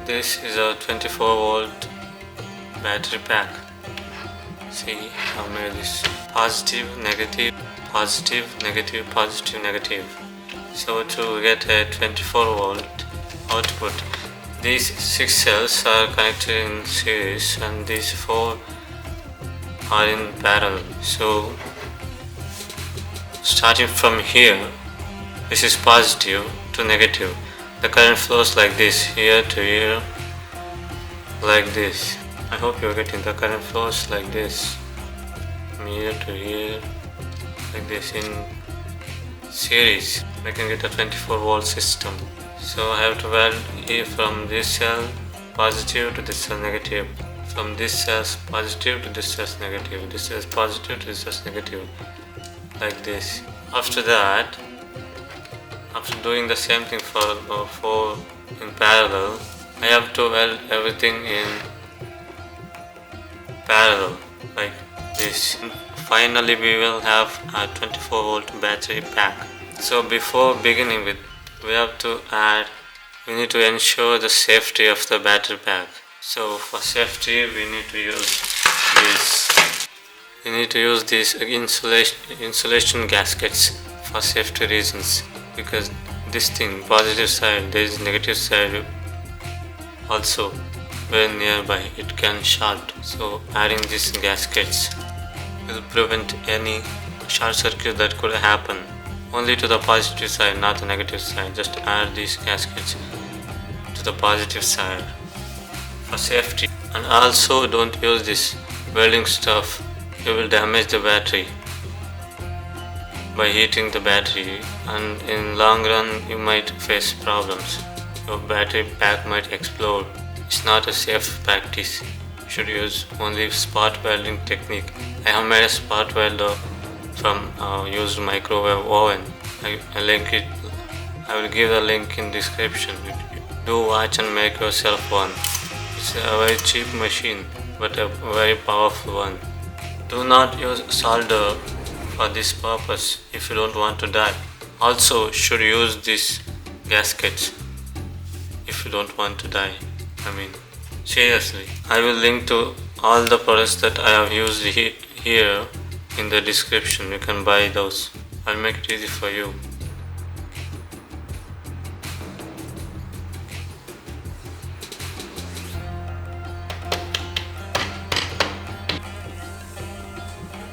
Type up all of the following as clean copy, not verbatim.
This is a 24-volt battery pack. See, I made this positive, negative, positive, negative, positive, negative. So to get a 24-volt output, these 6 cells are connected in series and these 4 are in parallel. So starting from here, this is positive to negative. The current flows like this, here to here, like this. I hope you're getting the current flows like this, from here to here, like this in series. I can get a 24-volt system. So I have to weld here from this cell positive to this cell negative, from this cell positive to this cell negative, this cell positive to this cell negative, like this. After that, after doing the same thing for 4 in parallel, I have to weld everything in parallel like this. Finally we will have a 24-volt battery pack. So before beginning with, we need to ensure the safety of the battery pack. So for safety we need to use this. We need to use these insulation gaskets for safety reasons, because this thing, positive side, there is negative side also very nearby, it can short. So adding these gaskets will prevent any short circuit that could happen. Only to the positive side, not the negative side. Just add these gaskets to the positive side for safety. And also don't use this welding stuff, you will damage the battery by heating the battery, and in long run you might face problems. Your battery pack might explode. It's not a safe practice. You should use only spot welding technique. I have made a spot welder from used microwave oven. I will give the link in description. Do watch and make yourself one. It's a very cheap machine, but a very powerful one. Do not use solder for this purpose if you don't want to die. Also should use these gaskets if you don't want to die. I mean, seriously. I will link to all the products that I have used here in the description. You can buy those. I'll make it easy for you.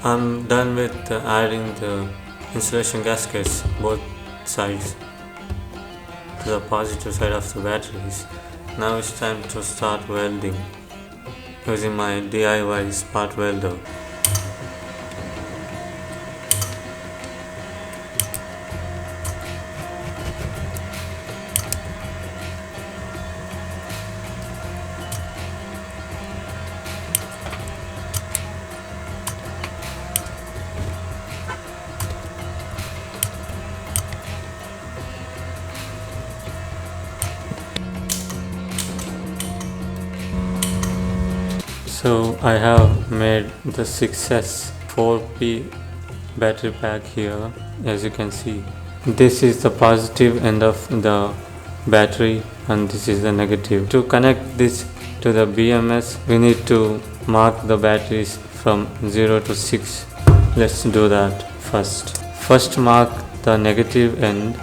I'm done with adding the insulation gaskets both sides to the positive side of the batteries. Now it's time to start welding using my DIY spot welder. So I have made the 6S 4P battery pack here, as you can see. This is the positive end of the battery and this is the negative. To connect this to the BMS, we need to mark the batteries from 0 to 6. Let's do that first. First mark the negative end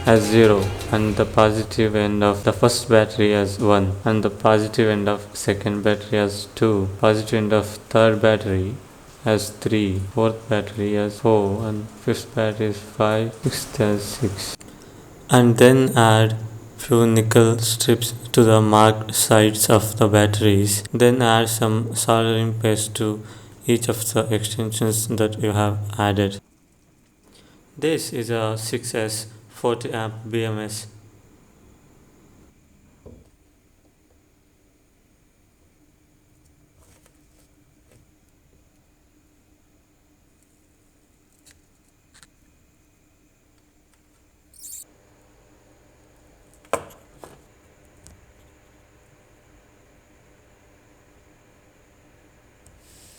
as 0 and the positive end of the first battery as 1 and the positive end of second battery as 2, positive end of third battery as 3, fourth battery as 4 and fifth battery is 5, sixth as 6. And then add few nickel strips to the marked sides of the batteries. Then add some soldering paste to each of the extensions that you have added. This is a 6S 40 amp BMS